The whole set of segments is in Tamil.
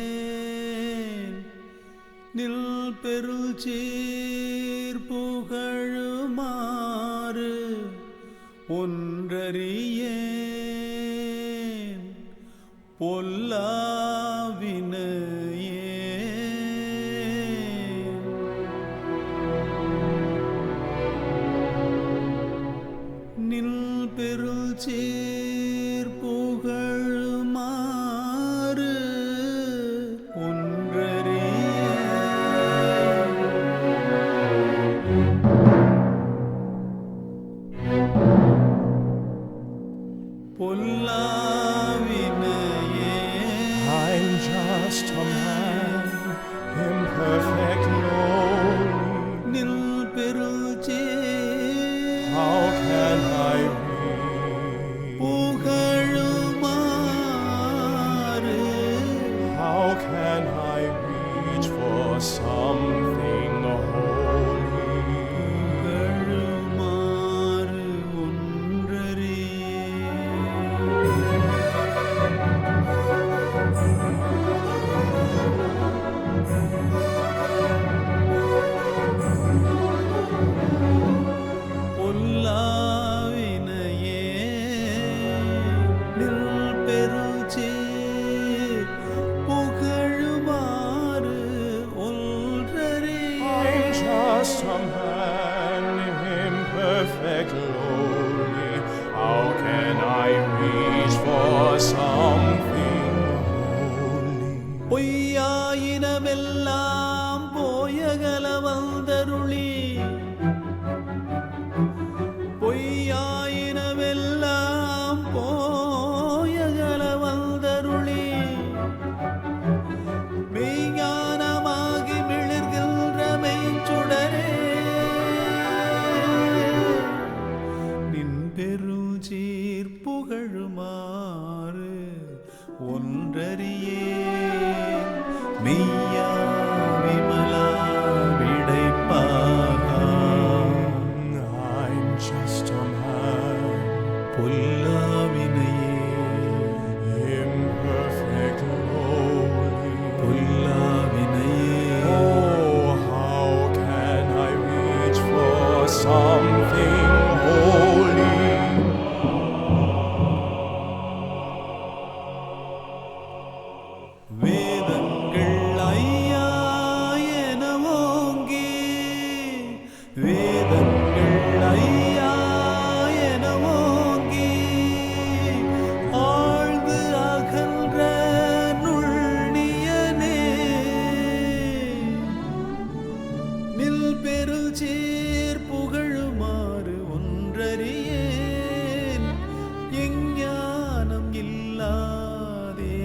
பொல்லாவினையேன் நில் பெருள் சீர் புகழுமாறு ஒன்றறியேன் பொல்லாவினையேன் நில் பெருள் சீர் புகழுமாறு I'm just a man, imperfect, lowly. Nil peruche. How can I reach? Pugalumaru. How can I reach for something holy? Pugalumaru undrariye. Just a man, imperfect, lowly. How can I reach for something holy? பொய்யாயினமெல்லாம் போயகல வந்தருளி பொய்யாயினமெல்லாம் போயகல வந்தருளி மெய்ஞானமாகி மிளிர்கின்ற மெய்ச்சுடரே நின் பெருஞ்சீர் புகழுமாறு ஒன்றறியேன் மெய்யா Vimala விடைப்பாகா I'm just a man, பொல்லாவினையே imperfect, lowly. பொல்லாவினையே Oh, how can I reach for something holy? வேதங்கள் ஐயா என ஓங்கி வேதங்கள் ஐயா என ஓங்கி ஆழ்ந்து அகன்ற நுண்ணியனே நில் பெருள் சீர் புகழுமாறு ஒன்றறியேன் எஞ்ஞானம் இல்லாதே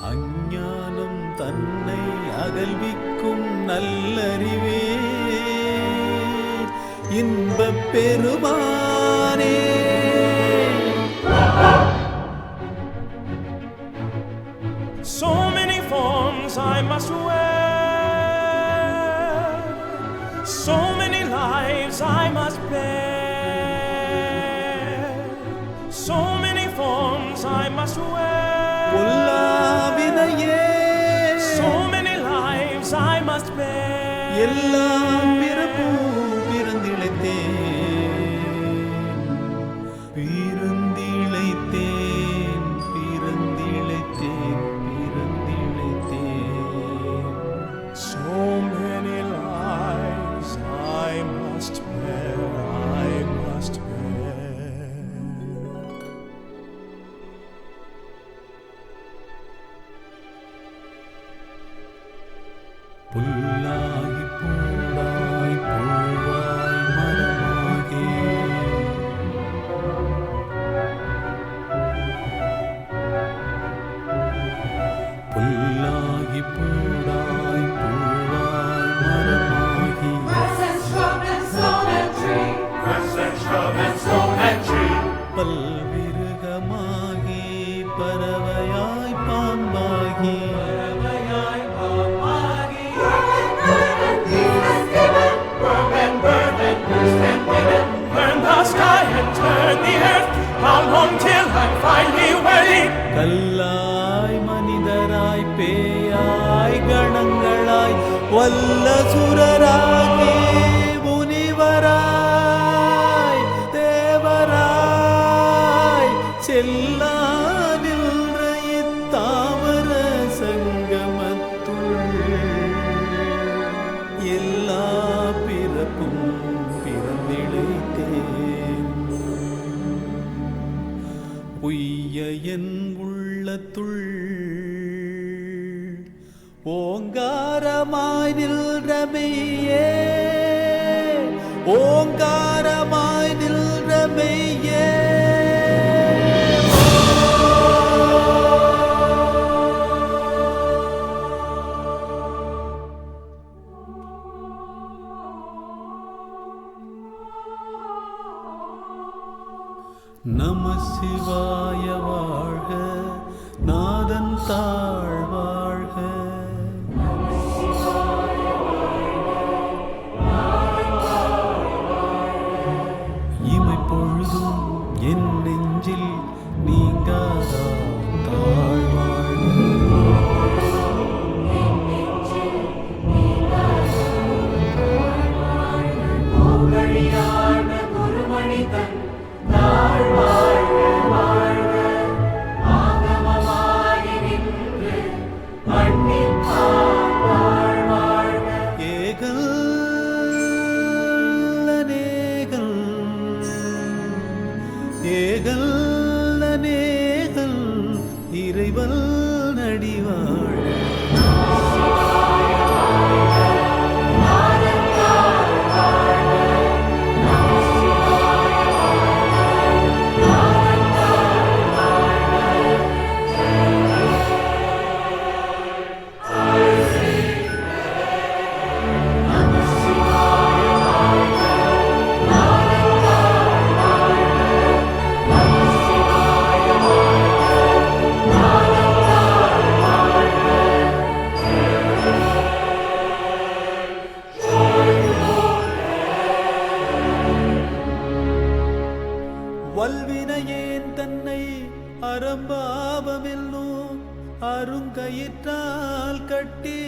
அஞ்ஞானம் தன்னை அகல்விக்கும் நல்லறிவே இன்பப் பெருமானே So many forms I must wear, so many lives I must bear, so many forms I must wear, பொல்லாவினையே so many lives I must bear. எல்லாம் பிறப்பும் பிறந்திழைத்தேன் பிறந்திழைத்தேன் பிறந்திழைத்தேன் பிறந்திழைத்தேன் So many lives I must bear, I must bear. புல்லாகி பூடாய் பூவாய் மரமாகி புல்லாகி பூடாய் பூவாய் மரமாகி Grass and shrub and stone and tree. Grass and shrub and stone and tree. பல்விருகமாகி பறவையாய் பாம்பாகி Turn the sky and turn the earth, how long வல்லசுரராகி முனிவராய் Devaraya செல்லா நின்ற இத்தாவர சங்கமத்துள் எல்லா பிறப்பும் பிறந்திழைத்தேன். உய்ய என் உள்ளத்துள் ஓங்காரமாய் நின்றமையே, ஓங்காரமாய் நின்றமையே. நம சிவாய வாழ்க, நாதன் தாழ் வாழ்க. இமைப்பொழுதும் என் நெஞ்சில் நீங்காதா தாழ் வாழ்க. பூங்கழியாண்ட குருமணி தன் தாழ் வாழ்க வாழ்க. ஆகமமாகி நின்று மன்னிப்பார் வாழ் வாழ்க. ஏகல் அநேகல், ஏகல் அநேகல் இறைவன் நடிவாழ. வல்வினையேன் தன்னை அறம்பாவமெல்லும் அருங்கயிற்றால் கட்டி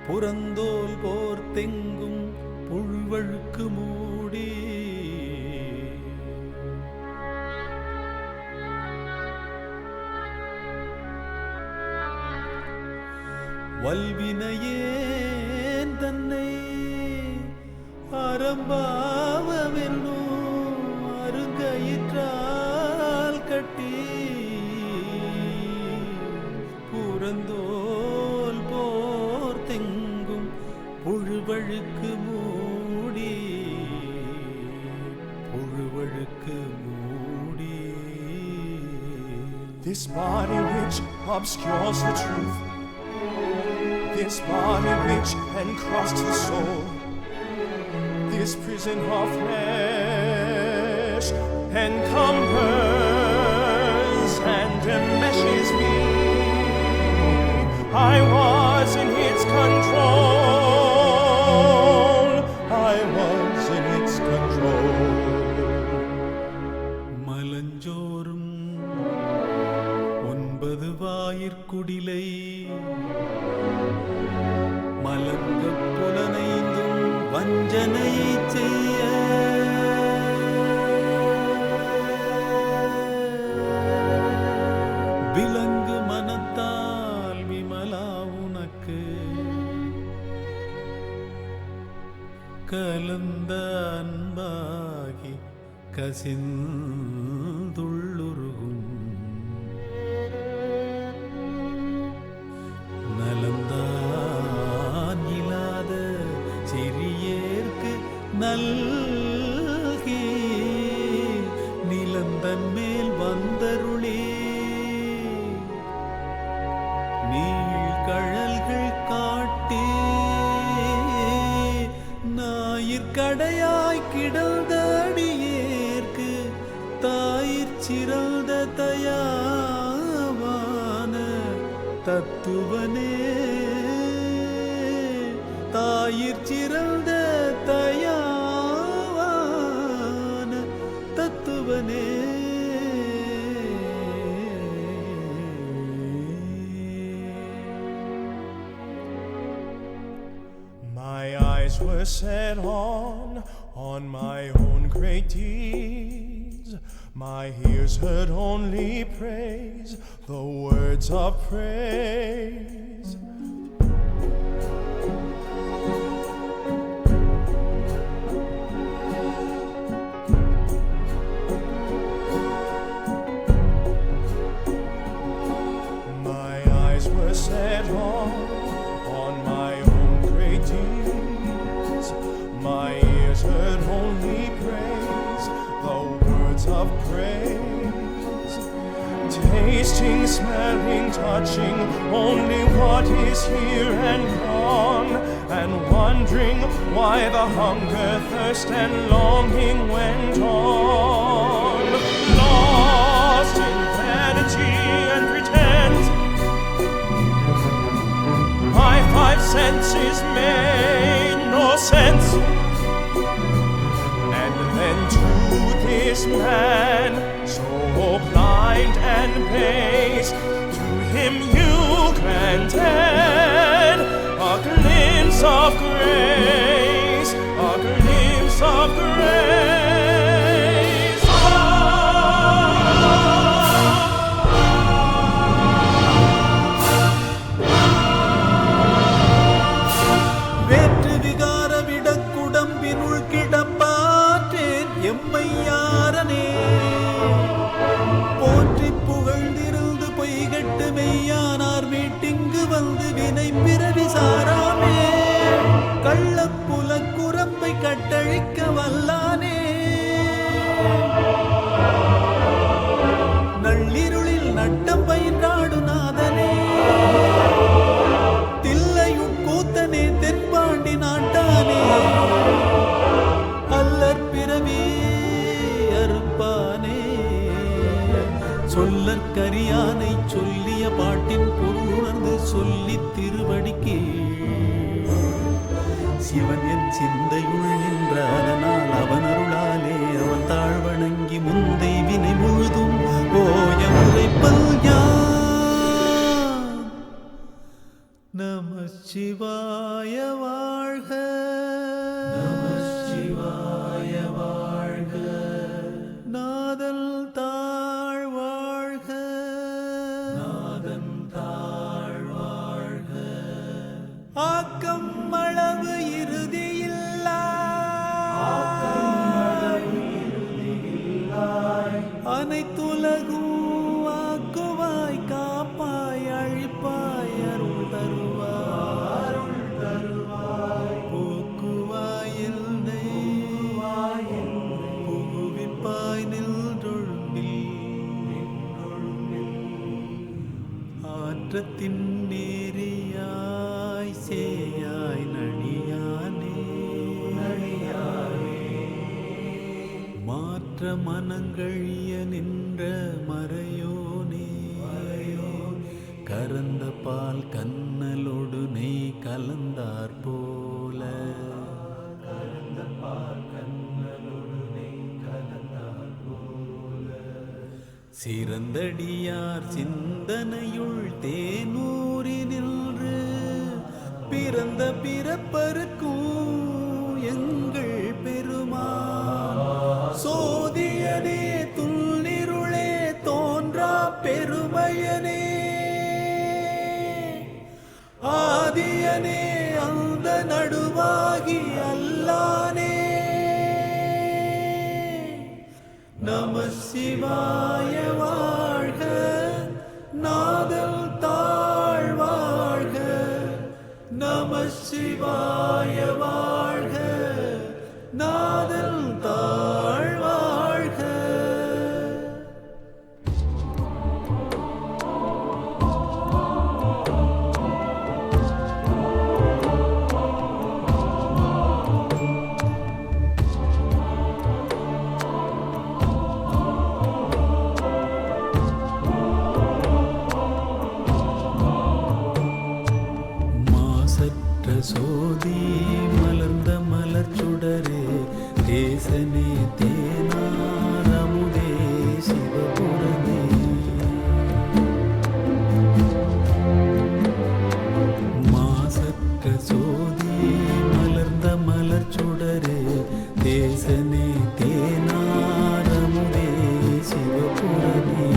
புறந்தோல் போர் தெங்கும் புழுவழுக்கு மூடி வல்வினையேன் தன்னை அறம்பாவமெல்லும் அருங்கயிற்றால் கட்டி புறந்தோல் போர் தெங்கும் புழுவழுக்கு மூடி, புழுவழுக்கு மூடி. This body which obscures the truth, this body which encrusts the soul, this prison of flesh encumbers and enmeshes me. I was in its control, I was in its control. மலஞ்சோறும் 9 வாயிற்குடிலை மலங்க புலனைந்தும் வஞ்சனை செய்ய விலங்கு மனத்தால் விமலா உனக்கு கலந்த அன்பாகி கசிந்துள்ளுருகும் நலந்தான் இல்லாத சிறியேற்கு நல்கி நிலந்தன் மேல் வந்தருளே நீழ்கழல்கள் காட்டி ஞாயிற்கடையாய் கிடந்த அடியேற்கு தாயிற் சிறந்த தயாவான தத்துவனே, தாயிற் சிறந்த தயாவான தத்துவனே. eyes were set on my own great deeds. My ears heard only praise, the words of praise. My eyes were set on my own great deeds. My ears heard only praise, the words of praise. Tasting, smelling, touching only what is here and gone, and wondering why the hunger, thirst, and longing went on. Lost in vanity and pretense, my five senses made no sense. And then to this man, so blind and base, to him you granted a glimpse of grace, a glimpse of grace. வேற்று விகார விடக்குடம்பினுள் கிடப்பாற்றேன் எம்மையாரனே போற்றி புகழ்ந்திருந்து பொய்கட்டு மெய்யானார் மீட்டிங்கு வந்து வினை பிறவி சாராமே கள்ளப்புல குரம்பை கட்டழிக்க வல்லானே நள்ளிருளில் நட்டம் பயின்றாடு நாதனே தில்லையுட்கூத்தனே தென்பாண்டி நாட்டானே அல்லற் பிறவி அறுப்பானே சொல்லற்கரியானை சொல்லிய பாட்டின் பொருளுணர்ந்து சொல்லித் திருவடிக்கே சிவன் என் சிந்தையுள் நின்ற அதனால் அவன் அருளாலே அவன் தாழ்வணங்கி முந்தை வினை முழுதும் ஓய முறைப்பல் யான். நம சிவாய வாழ்க, நம சிவாய வாழ்க, நாதல் தாழ் வாழ்க, நாதன் தாழ் வாழ்க, ஆக்கம் அளவு இறுதியில்லாய், அனைத்துலகும் ஆக்குவாய் காப்பாய் அழிப்பாய் அருள் தருவாய் போக்குவாய் என்னை புகுவிப்பாய் நின்றொழும்பில் ஆற்றத்தின் நேரியாய் சேயாய் நடியானே மாற்ற மனங்கழிய நின்ற மறையோனே கறந்த பால் கண்ணலோடு நெய் கலந்தார் போல சிறந்தடியார் சிந்தனையுள் தேனூரி நின்று பிறந்த பிறப்பருக்கும் எங்கள் பெருமான் சோதியனே துள்ளிருளே தோன்றா பெருமையனே ஆதியனே அந்த நடுவாகி அல்லானே நம சிவாய வாழ்க, நாதல் தாழ் வாழ்க, நம சிவாய வாழ்க, நாதல் தாழ் வாழ்க. மாசற்ற சோதி மலர்ந்த மலர் சுடரே தேசனே தேனாரமுதே சிவபுரமே மாசற்ற சோதி மலர்ந்த தேசனே தேனாரமுதே சிவபுரமே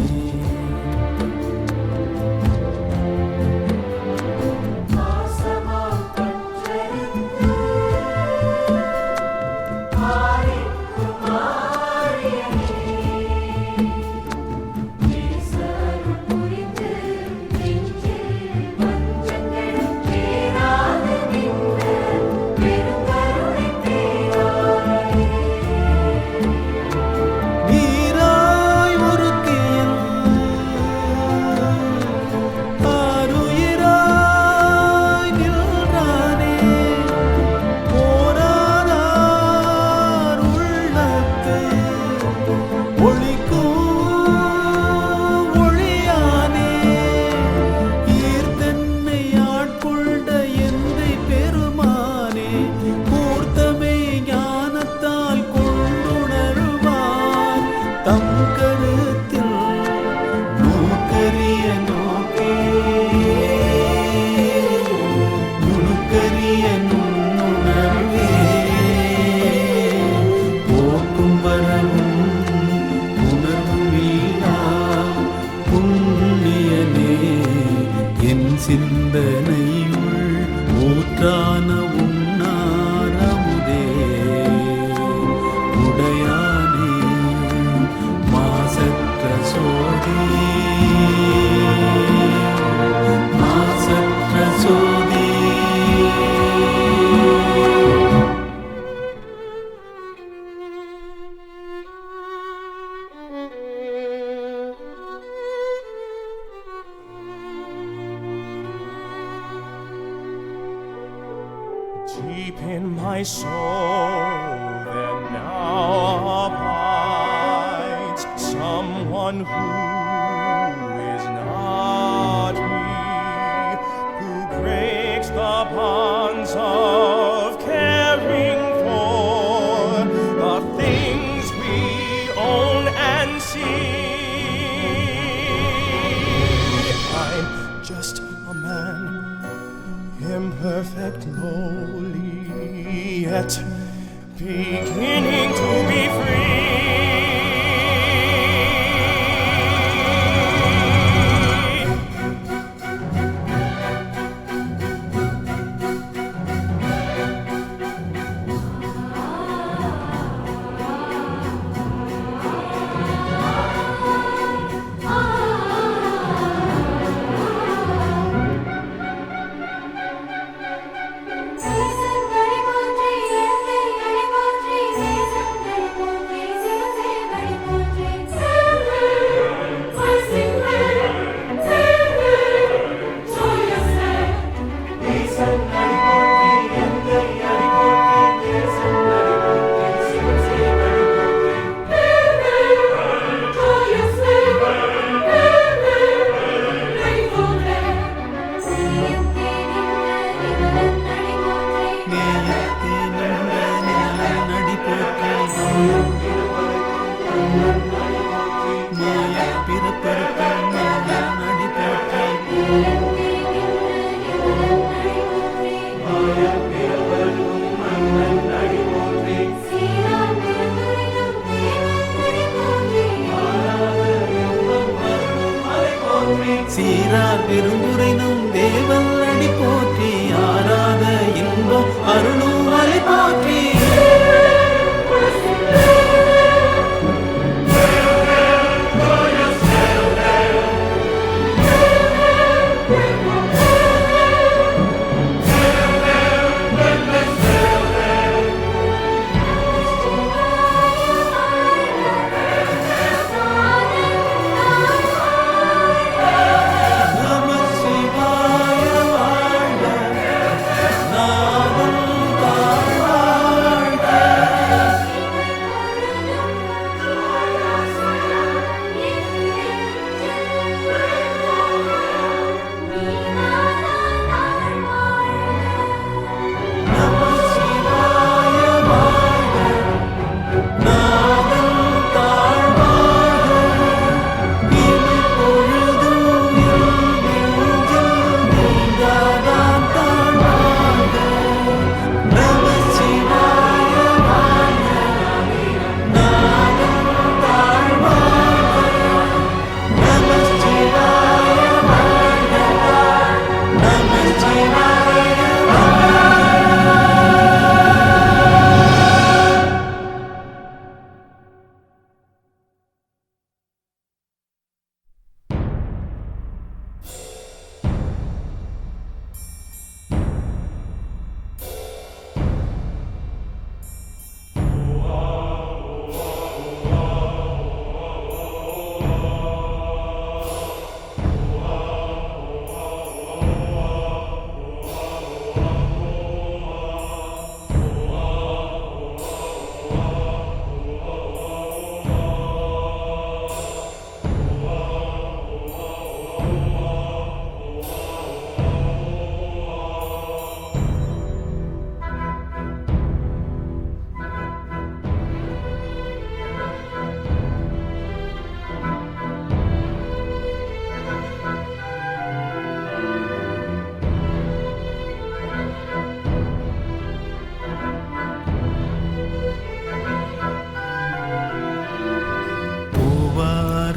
சிந்தனையுள் ஊற்றான உன்னாரமுதே உடையானே மாசற்ற சோதி மாசற்ற சோதி Deep in my soul there now abides someone who is not me, who breaks the bonds of caring for the things we own and see. I'm just a man, imperfect, lowly, yet beginning to be free. சீரார் பெருந்துரைனும் தேவல் அடி போற்றி ஆராத இன்பம் அருளும் அலை போற்றி நம சிவாய வாழ்க நாதம்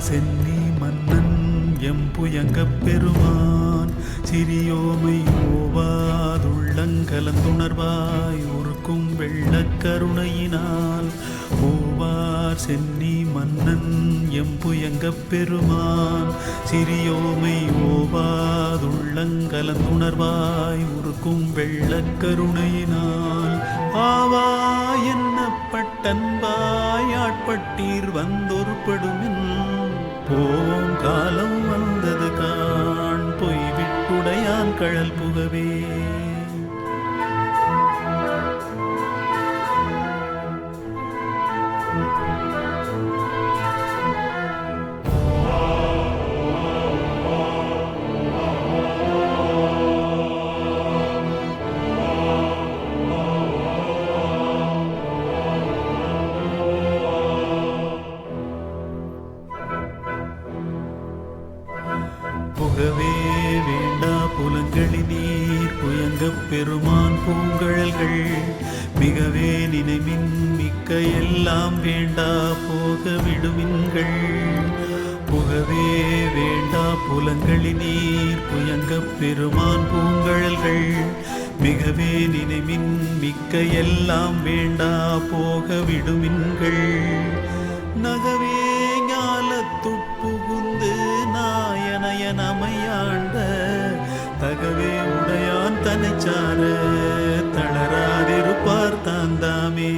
சென்னி மன்னன் எம்புயங்கப் பெருமான் சிறியோமை ஓவாதுள்ளங்கலந்துணர்வாய் உருக்கும் வெள்ளக் கருணையினால் ஓவார் சென்னி மன்னன் எம்புயங்கப் பெருமான் சிறியோமை ஓவாதுள்ளங்கலந்துணர்வாய் உருக்கும் வெள்ளக் கருணையினால் ஆவா என்னப்பட்டன்பாய் ஆட்பட்டீர் வந்தொருப்படுமின் போம் காலம் வந்தது காண் பொய் விட்டுடையான் கழல் புகவே புகவே வேண்டா புலங்களி நீர் புயங்கப் பெருமான் பூங்கழல்கள் மிகவே நினைமின் மிக்க எல்லாம் வேண்டா போக விடுமின்கள் புகவே வேண்டா புலங்களி நீர் புயங்கப் பெருமான் பூங்கழல்கள் மிகவே நினைமின் மிக்க எல்லாம் வேண்டா போக விடுமின்கள் நகவே ஞாலத்துட்புகுந்து நாயனமையாண்ட தகவே உடையான் தனைச்சார தளராதிருப்பார் தாந்தாமே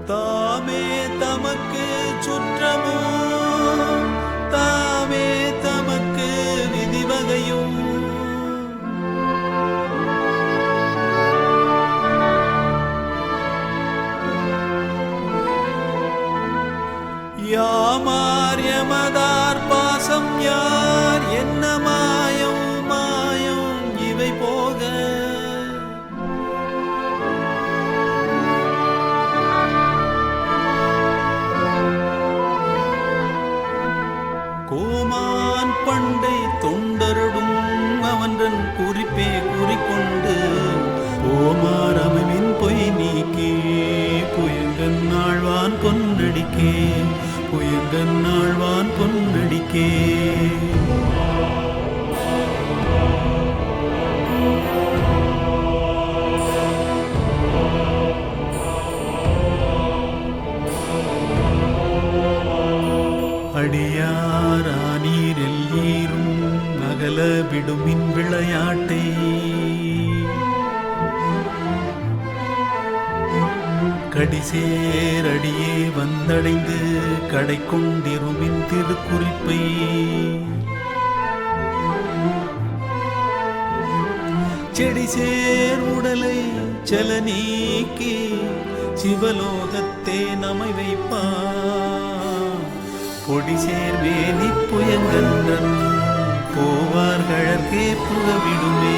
தாமே தமக்கு சுற்றமோ தாமே தமக்கு விதிவகையும் யாமார் யமதார் பாசம் யார் என்ன மாயம் மாயம் இவை போக கோமான் பண்டை தொண்டருடும் அவன்றன் குறிப்பே குறிக்கொண்டு கோமார் அமைவின் பொய் நீக்கே புயங்கன் ஆழ்வான் பொன்னடிக்கே புயங்கன் ஆழ்வான் பொன்னடிக்கே அடியாரானீரில் ஈரும் அகல விடுமின் விளையாட்டை கடிசேரடியே வந்தடைந்து கடை கொண்டிருமின் திருக்குறிப்பை செடிசேர் உடலை செல நீக்கி சிவலோகத்தே நமை வைப்பான் பொடிசேர் வேலி புயங்கன்றன் போவார்களே புகவிடுமே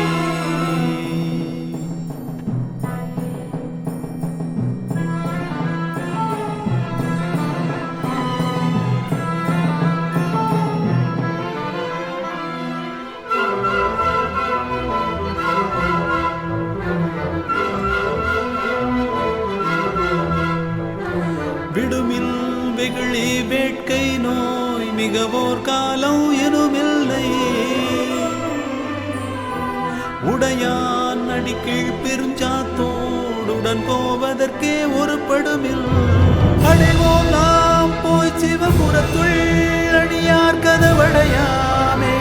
விடுமில் வெகுளி வேட்கை நோய் மிகவோர் காலம் எனுமில்லை உடையான் அடிக்கீழ் பெருஞ்சாத்தோடுடன் போவதற்கே ஒரு படுமில் அடைவோம் நாம் போய் சிவபுரத்துள் அடியார் கதவடையாமே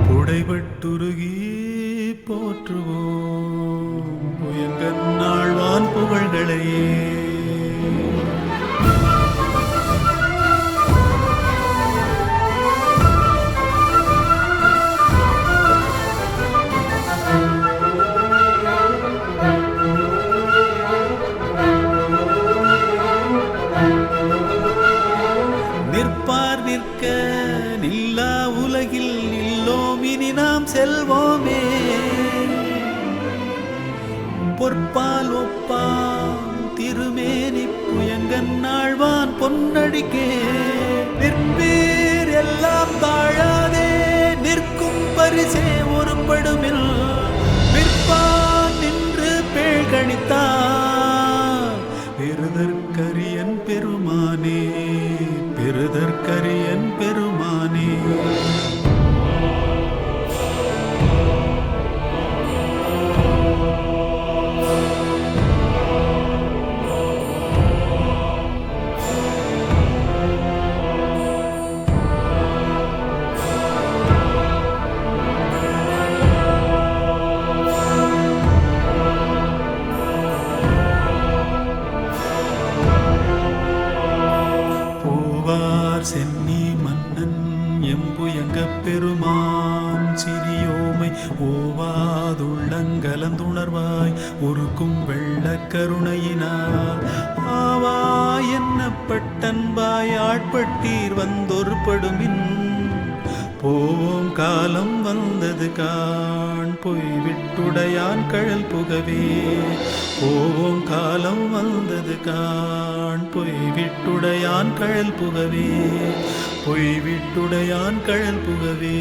புடைபட்டுருகி போற்றுவோம் புயங்கன் ஆழ்வான் புகழ்களையே நிற்பார் நிற்க நில்லா உலகில் நில்லோம் இனி நாம் செல்வோமே. பொற்பால் ஒப்பாம் திருமேனி புயங்கன் ஆழ்வான் பொன்னடிக்கே நிற்பீர் எல்லாம் தாழாதே நிற்கும் பரிசே ஒருபடுமில் விற்பான் நின்று பேழ்கணித்தான் பெறுதற்கரியன் பெருமானே பெறுதற்கரியன் பெருமானே. சென்னி மன்னன் எம்புயங்கப் பெருமான் சிறியோமை ஓவாதுள்ளங்கலந்துணர்வாய் உருக்கும் வெள்ளக் கருணையினால் ஆவா என்னப்பட்டன்பாய் ஆட்பட்டீர் வந்தொருபடுமின் போவோம் காலம் வந்தது காண் பொய்விட்டுடையான் கழல் புகவே. போவோம் காலம் வந்தது காண் பொய்விட்டுடையான் கழல் புகவே. பொய்விட்டுடையான் கழல் புகவே.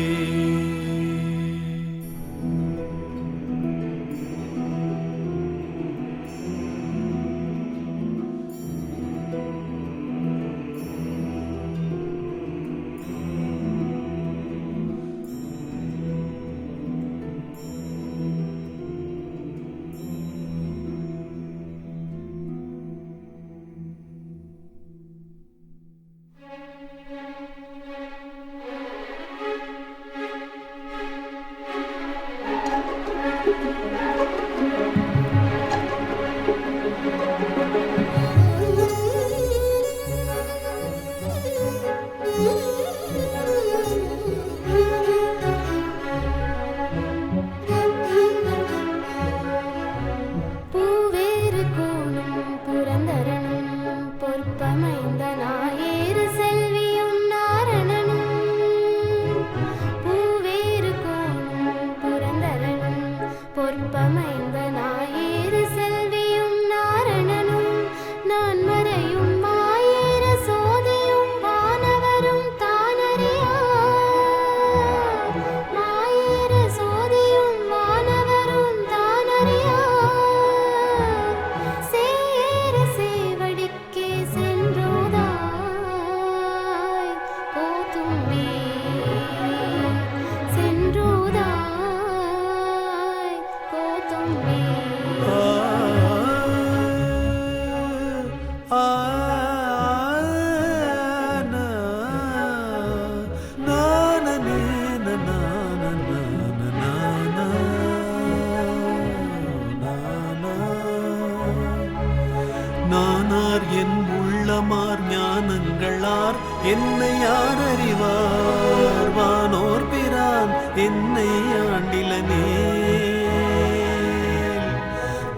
நானார் என் உள்ளமார் ஞானங்களார் என்னை யார் அறிவார் வானோர் பிரான் என்னை ஆண்டிலனே.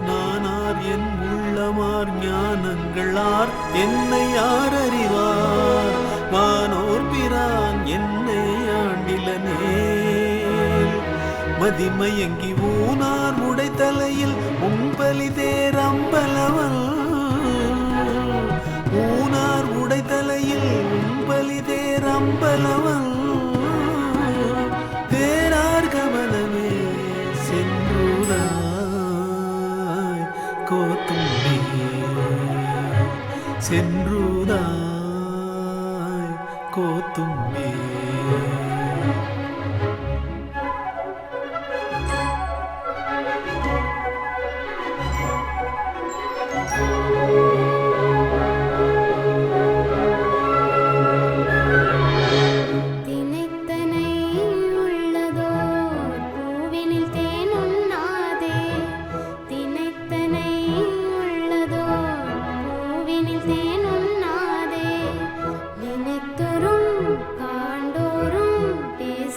நானார் என் உள்ளமார் ஞானங்களார் என்னை யார் அறிவார் வானோர் பிரான் என்னை ஆண்டிலனே. மதிமயங்கி ஊனார் உடைத்தலையில் உன்பலி தேரம்பலவல் ஊனார் உடைத்தலையில் உன்பலி தேரம்பலவல் தேரார் கமலமே சென்றுதாய் கோத்தும்பி சென்றுதாய் கோத்தும்பி. நினைத்தரும் காண்டோரும் பேச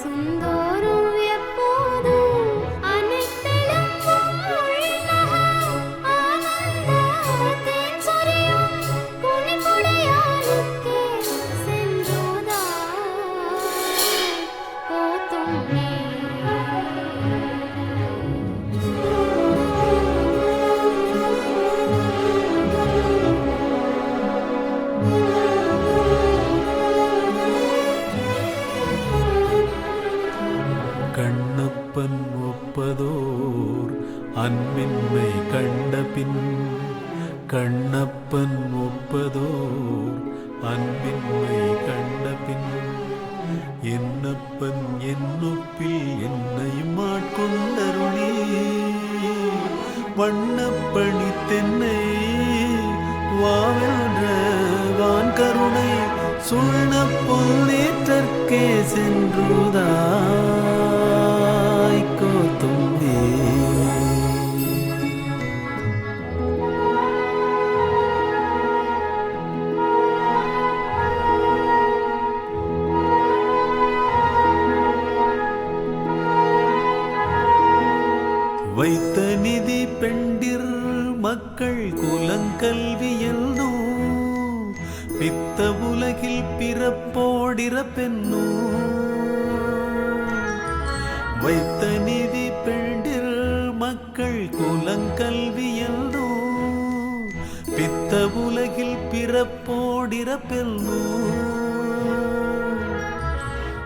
கண்ணப்பன் ஒப்பதோர் அன்பின்மை கண்டபின் என்னப்பன் என்னொப்பில் என்னையும் ஆட்கொண்டருளி வண்ணப்பணி தென்னை வாவென்ற வான் கருணை சுண்ண பொன்னேற்றற்கே சென்றுதாய் கோத்தும்பே வைத்த நிதி பெண்டிர் மக்கள் குலங்கல்வியல்னோ பித்த உலகில் பிறப்போடிற பெண்ணோ வைத்த நிதி பெண்டிர் மக்கள் குலங்கல்வியல்னோ பித்த உலகில் பிறப்போடிற பெண்ணோ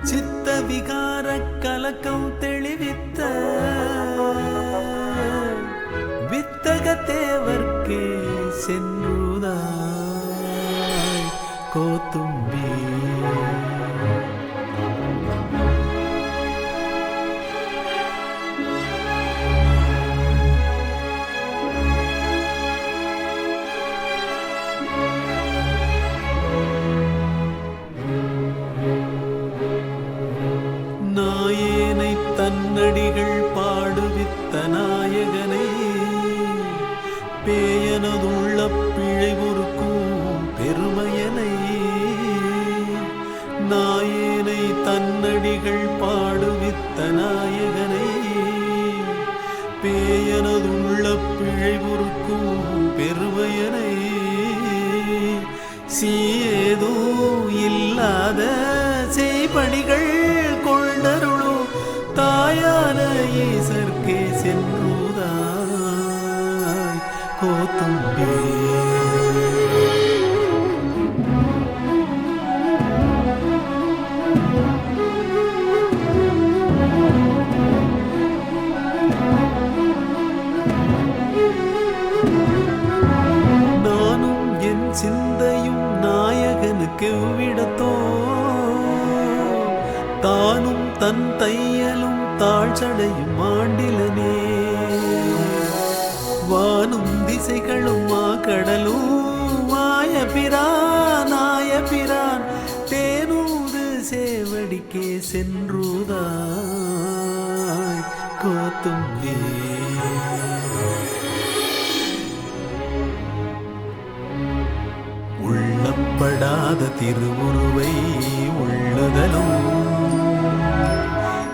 சித்த விகார கலக்கம் தெளிவித்த வித்தக தேவர்க்கே சென்றுதாய் கோத்தும்பி நாயேனை தன்னடிகள் பாடுவித்த நாயகனை பேயனதுள்ள பிழை பொறுக்கும் பெருமையனை நாயேனை தன்னடிகள் பாடுவித்த நாயகனை பேயனதுள்ள பிழை பொறுக்கும் பெருமையனை சீயேதோ இல்லாத செய்பணிகள் கொண்டருளோ தாயான ஈசர்க்கே சென்றுதாய் கோத்தும்பே நானும் என் சிந்தையும் நாயகனுக்கு விடத்தோ தானும் தன் தையலும் தாழ்ச்சடையும் ஆண்டிலனே வானும் திசைகளும் கடலும் மாய பிரான் தேனூது சேவடிக்கே சென்றுதாய் கோத்தும்பே உள்ளப்படாத திருவுருவை உள்ளதலும்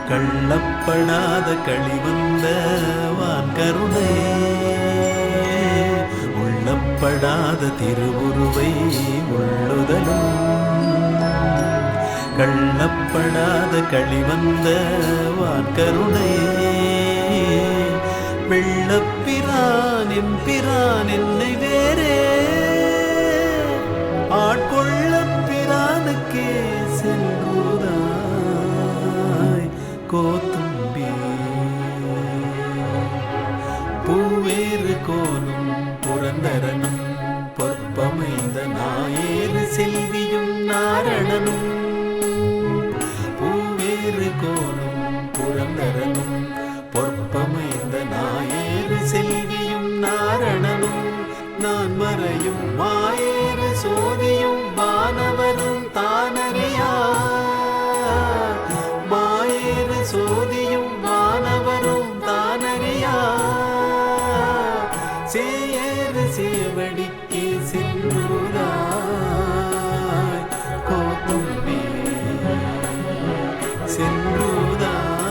கள்ளப்படாத களிவந்த வான் கருணை உள்ளப்படாத திருவுருவை உள்ளுதலும் கள்ளப்படாத களிவந்த வான் கருணை வெள்ளப்பிரான் எம்பிரான் என்னை வேறே ஆட்கொள்ள பிரானுக்கே செல்லுதாய் கோத்தும்பி பூவேறு கோனும் புரந்தரனும் பொற்பமைந்த நாயேறு செல்வியும் நாரணனும் பூவேறு கோனும் புரந்தரனும் பொற்பமைந்த நாயேறு செல்வியும் நாரணனும் நான் மறையும் மாயேறு சோதியும் வானவரும் தானறியா மாயேறு சோதியும் வானவரும் தானறியா சேயேறு சேவடிக்கே சென்றுதாய் கோத்தும்பே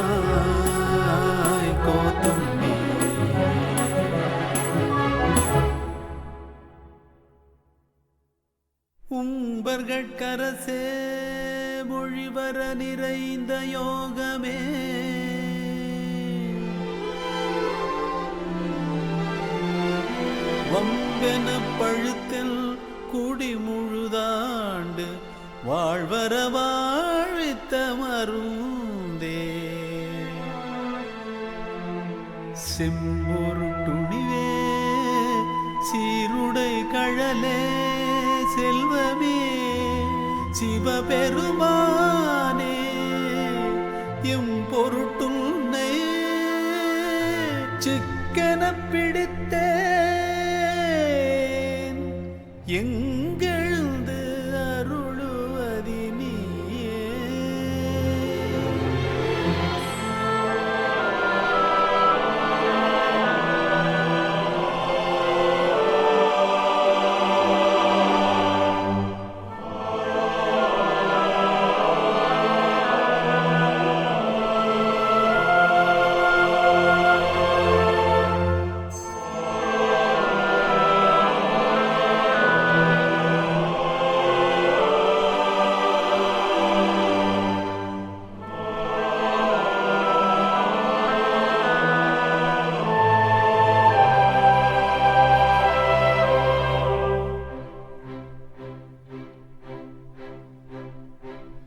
சென்றுதாய் கோத்தும்பே உம்பர்கட்கரசே மொழிவர நிறைந்த யோகமே வம்பென பழுத்தில் குடி முழுதாண்டு வாழ்வர வாழ்வித்த மருந்தே செம்பொரு துணிவே சீருட உடை கழலே செல்வமே சிவபெருமானே எம் பொருட்டுன்னை சிக்கன பிடித்தேன் எங்கெழுந்து அருளுவதி நீயே.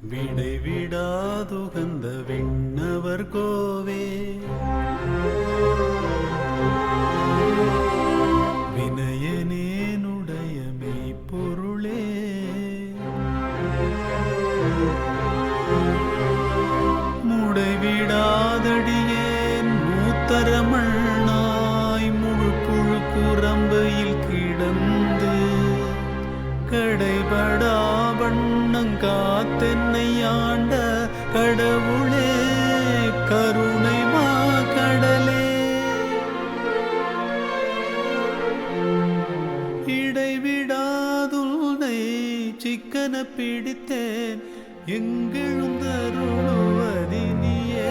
விடை விடாதுகந்த விண்ணவர் கோவே வினயனேனுடைய மெய்ப்பொருளே முடைவிடாதடியேன் மூத்தரமண்ணாய் முழு புழு குரம்பையில் கிடந்து கடைபடா வண்ணங்காத்தென்னை ஆண்ட கடவுளே கருணை மா கடலே இடைவிடாதுனை சிக்கன பிடித்தேன் எங்கெழுந்தருளுவதி நீயே.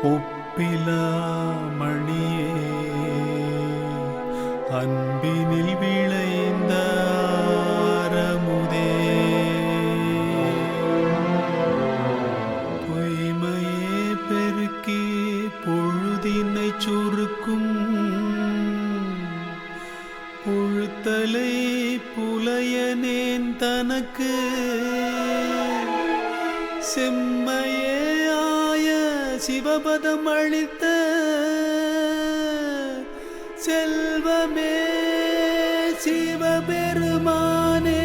ஒப்பிலா மணியே அன்பினில் விளைந்த அறமுதே பொய்மையே பெருக்கி பொழுதினை சுருக்கும் புழுத்தலை புலையனேன் தனக்கு செம்மையே ஆய சிவபதம் அளித்த செல்வமே சிவபெருமானே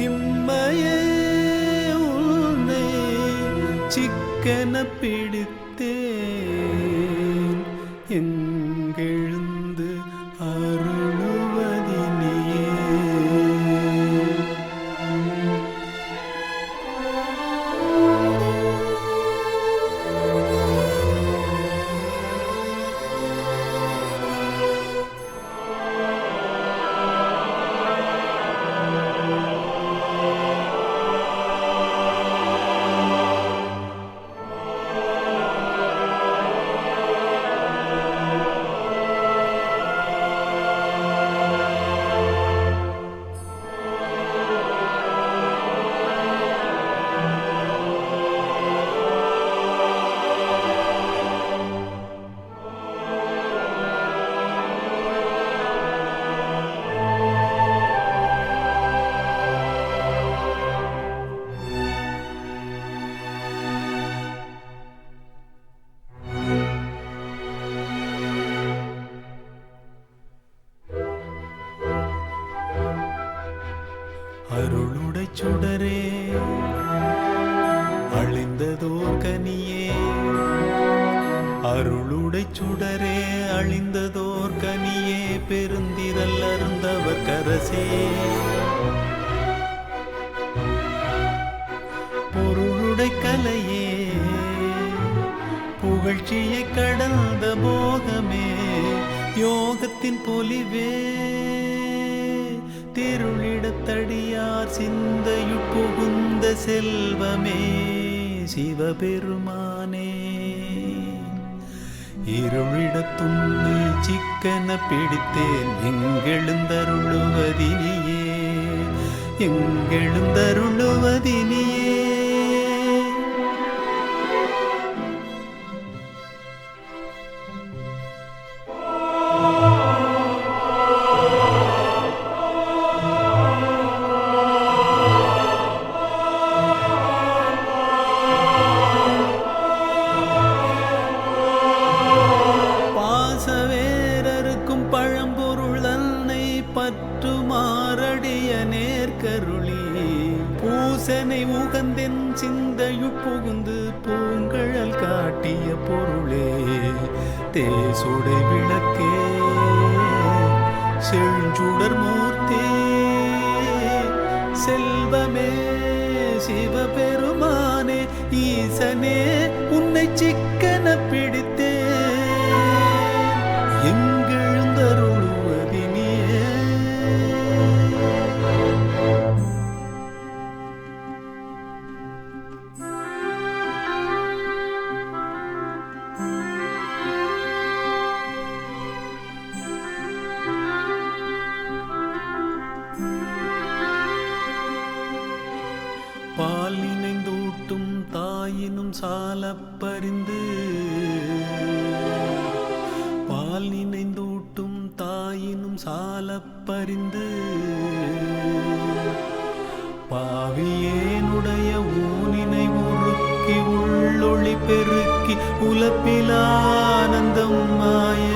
இம்மையே உன்னை சிக்கன பிடித்தேன் எங்கெழுந்து அருளுவதி நீயே. அருளுடை சுடரே அழிந்ததோர் கனியே அருளுடை சுடரே அழிந்ததோர் கனியே பெருந்திரல் அருந்தவர் கரசே பொருளுடை கலையே வீழ்ச்சியை கடந்த போகமே யோகத்தின் பொலிவே திருளிடத்தடியார் சிந்தையுட் புகுந்த செல்வமே சிவபெருமானே இருளிடத்துன்னை சிக்கன பிடித்தேன் எங்கெழுந்தருளுவதினியே எங்கெழுந்தருளுவதினியே பற்றுமாறடிய நேர்கருளி பூசனை உகந்தென் சிந்தையுட் புகுந்து பூங்கழல் காட்டிய பொருளே தேசுடை விளக்கே செழுஞ்சுடர் மூர்த்தே செல்வமே சிவபெருமானே ஈசனே உன்னை சிக்கன பிடித்தே பால் நினைந்தூட்டும் தாயினும் சாலப்பறிந்து பால் நினைந்தூட்டும் தாயினும் சாலப்பறிந்து பாவியேனுடைய ஊனினை உருக்கி உள்ளொளி பெருக்கி உலப்பிலானந்தம் மாய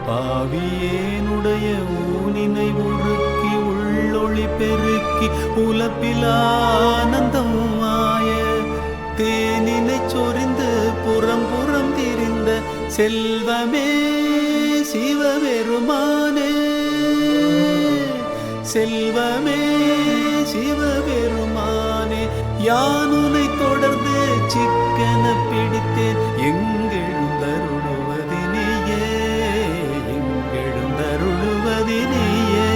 பாவியேனுடைய ஊனினை உருக்கி உள்ளொளி பெருக்கி உலப்பிலானந்தம் மாய தேனினை சொரிந்து புறம் புறம் திரிந்த செல்வமே சிவபெருமானே செல்வமே சிவபெருமானே யானுனை தொடர்ந்து சிக்கன பிடித்தேன் எங்கெழுந்தருளுவதினியே எங்கெழுந்தருளுவதினியே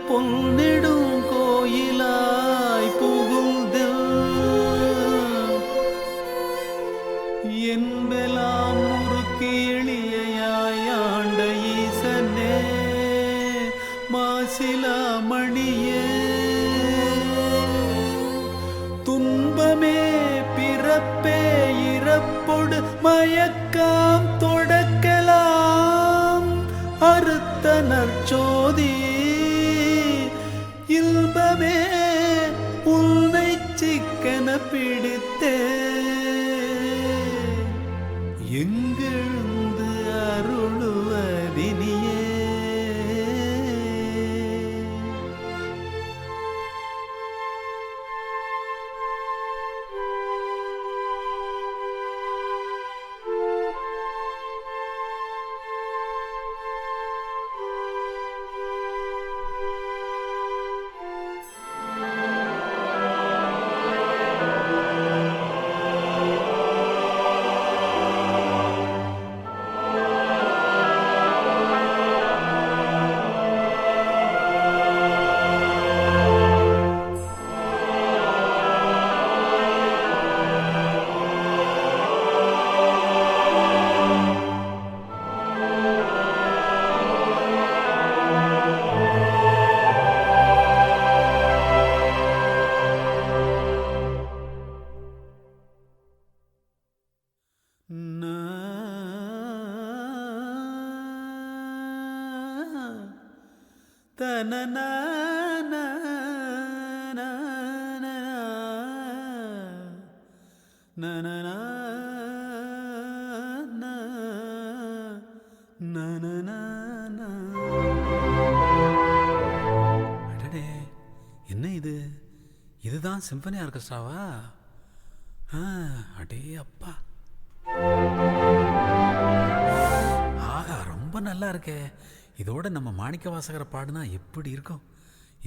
பொன்னிடும் கோயிலாய் புகுந்தல் என்பெல்லாம் முறுக்கி எளியாய் ஆண்ட ஈசனே மாசிலா மணியே துன்பமே பிறப்பே இறப்பொடு மயக்காம் தொடக்கலாம் அறுத்த நற்சோதி இல்பமே உன்னை சிக்கன பிடித்தே எங்கெழுந்து அருளுவதினியே na na na இதெல்லாம் சிம்பனி ஆர்கெஸ்ட்ராவா? அடே அப்பா, ஆஹா, ரொம்ப நல்லா இருக்கே. இதோட நம்ம மாணிக்க வாசகரை பாடுனா எப்படி இருக்கும்?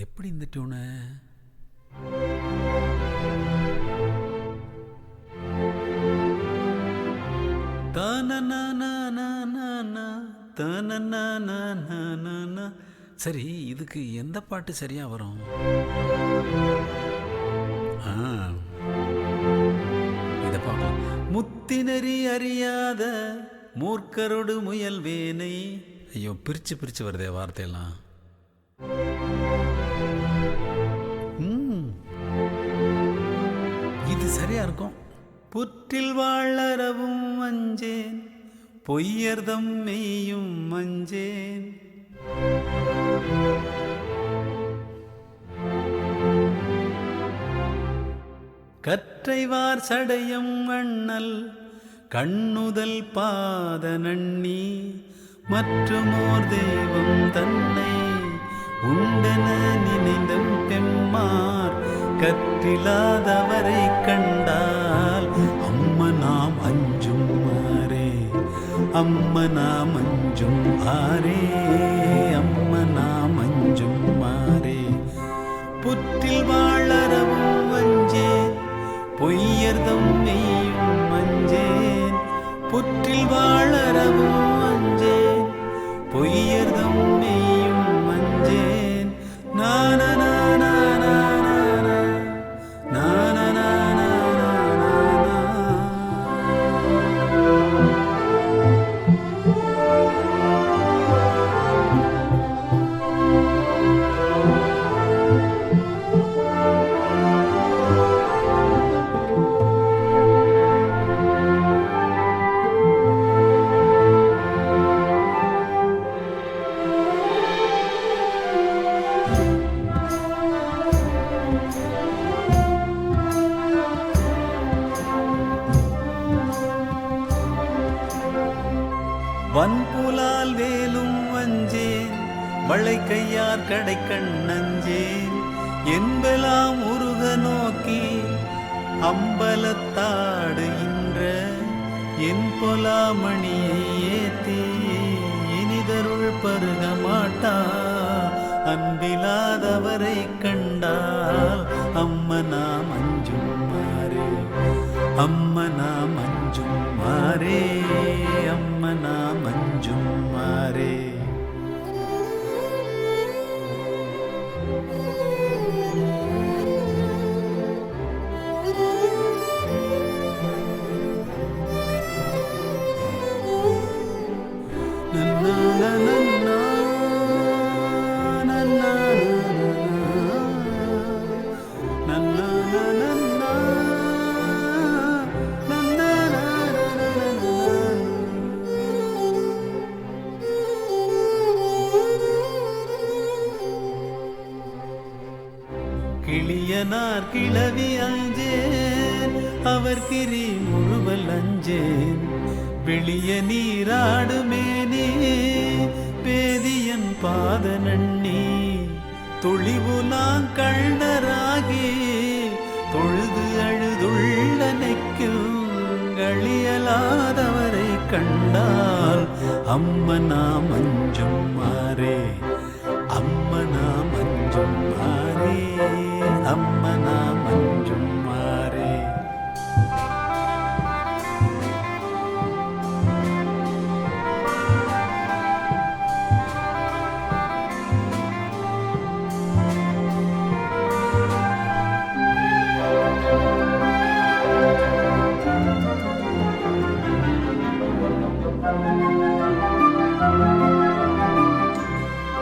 எப்படி இந்த டியூனு? சரி, இதுக்கு எந்த பாட்டு சரியா வரும்? இத பார்க்கலாம். முத்தினரி அறியாத மூர்க்கரோடு முயல் வேனை. ஐயோ, பிரிச்சு பிரிச்சு வருதே வார்த்தையெல்லாம். இது சரியா இருக்கும். புற்றில் வாழறவும் மஞ்சேன், பொய்யர்தம் மெய்யும் மஞ்சேன். கற்றைவார் சடையம் அண்ணல் கண்ணுதல் பாத நன்னி மற்றுமோர் தெய்வம் தன்னை உண்டன நினைந்த பெம்மார் கற்றிலாதவரை கண்டால் அம்மனாம் அஞ்சும் மாறே, அம்மனாம் அஞ்சும் ஆரே, அம்மனாம் அஞ்சும் மாறே. புற்றில் வாழறவும் மஞ்சேன், பொய்யர்தம் மெய்யும் மஞ்சேன். புற்றில் வாழறவும் மஞ்சேன், பொய்யர்தம் மெய்யும் மஞ்சேன். நான வன்புலால் வேலும் வஞ்சேன், வளை கையார் கடை கண்ணஞ்சேன். என்பலாம் உருக நோக்கி அம்பலத்தாடு இன்ற என் பொலாமணியை ஏத்தி இனிதருள் பருக மாட்டா. அன்பிலாதவரை கண்டால் அம்மனா மஞ்சும் மாறே, அம்மனா மஞ்சும் மாறே, அம்மனா மஞ்சும் மாறே. கிளியனார் கிளவி அஞ்சேன், அவர் கிரி முழுவல் அஞ்சேன். வெளிய நீராடுமேனே பேதியன் பாத நன்னி. தொழிவுலாங் கண்ணராகி தொழுது அழுதுள்ள நெக்கும் களியலாதவரை கண்டால் அம்மனா மஞ்சும் மாறே, அம்மனா மஞ்சும் மாறே, அம்மனா மஞ்சும் மாறே.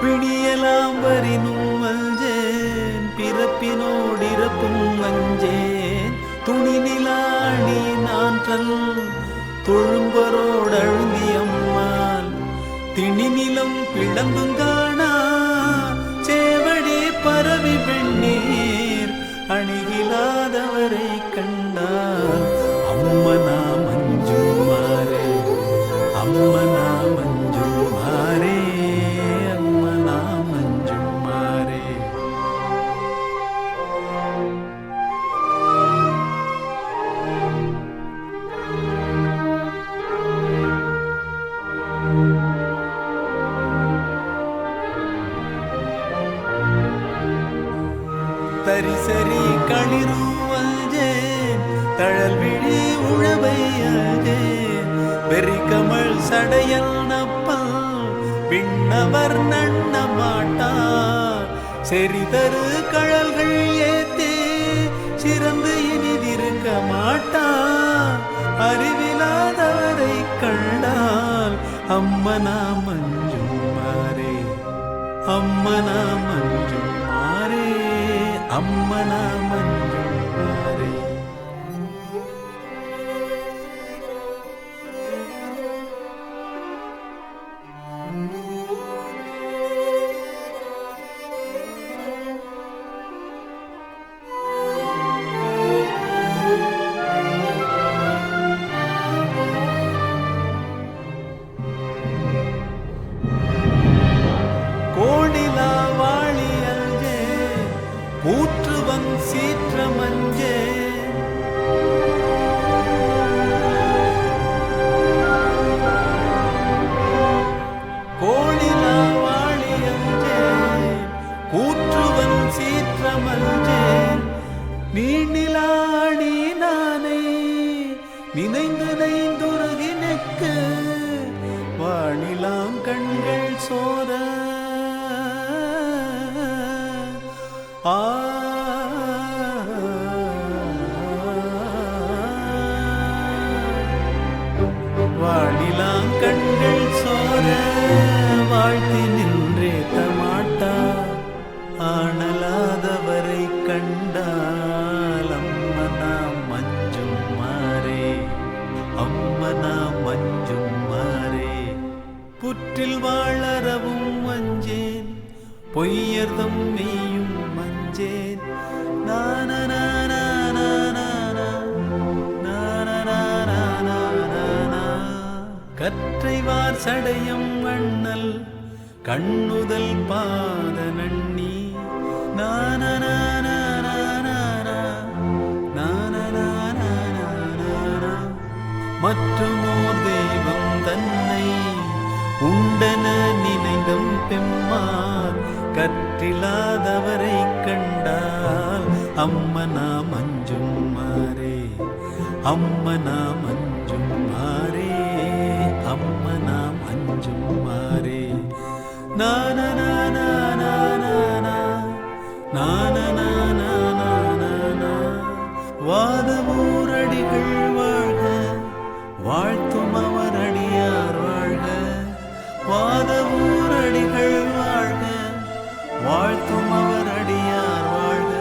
பிணியலாம் வரினும் மஞ்சேன், பிறப்பினோடிறப்பும் மஞ்சேன். துணி நிலாணி நான்றல் தொழும்பரோடழுந்தியம்மாள் திணிநிலம் பிளந்தும் காணா சேவடி பரவி வெண்ணீர் அணிகிலாதவரை கண்டால் அம்மனா மஞ்சும் மாறே, அம்மனா மஞ்சும் மாறே, அம்மனா மஞ்சும் மாறே. சரி சரி களிரு அஞ்சேன் தழல் விழி உழவை அஞ்சேன் வெறி கமல் சடையல் நப்பல் பின்னவர் நண்ண மாட்டார் செறிதரு கழல்கள் ஏத்தே சிறந்து இனிதிருக்க மாட்டார் அறிவிலாதவரை கண்டால் அம்மனா மஞ்சும் மாறே அம்மனா மஞ்சும் மாறே அம்மனா மஞ்சும் மாறே. கோடிலா வாழி அஞ்சே ஊற்றுவன் சீற்றமஞ்சே கோடிலா வாழி அஞ்சே ஊற்றுவன் சீற்றமஞ்சே நீண்டிலாடி நானே நினைந்து நைந்துருகினுக்கு வாணிலாம் கண்கள் சோர வாணிலாம் கண்கள் சோர வாழ்த்தி நின்றே தமாட்டா ஆனலாதவரை கண்டால் அம்மனா மஞ்சும் மாறே அம்மனா மஞ்சும் மாறே. புற்றில் வாழறவும் மஞ்சேன் பொய்யர்தம் மெய்யும் மஞ்சேன் கற்றைவார் சடையம் அண்ணல் கண்ணுதல் பாத நன்னி மற்றுமோர் தெய்வம் தன்னை உண்டன நினைந்தும் பெம்மார் கற்றிலாதவரை கண்டால் அம்மனா மஞ்சும் மாறே அம்மனா மஞ்சும் மாறே அம்மனா மஞ்சும் மாறே. வாதமூரடிகள் வாழ்க வாழ்த்தும் அவர் அடியார் வாழ்க வாதமூரடிகள் வாழ்க வாழ்த்தும் அவர் அடியார் வாழ்க.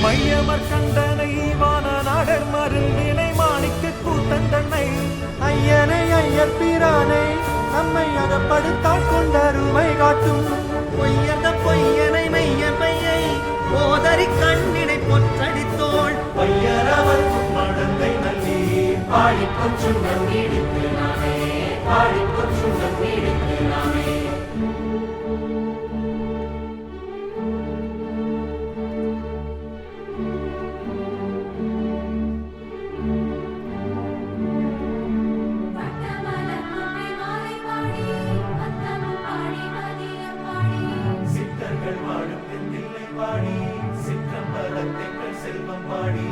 மையமர் கண்டனை வான நாடர் மருந்தினை மாணிக்க கூத்தன் தன்னை ஐயனை ஐயர் பிரானை நம்மை அகப்படுத்தாள் கொண்டருமை காட்டும் பொய்யத பொய்யனை மெய்யர் மெய்யை போதறி கண்ணினை பொற்றடித்தோள் பையரவர் மடந்தை நல்லி பாடி கொச்சுண்டம் நீடித்து நாமே பாடி கொச்சுண்டம் நீடித்து நாமே சித்தர்கள் வாழும் தென்னில்லை பாடி சிற்றம்பலத்தெங்கள் செல்வம் பாடி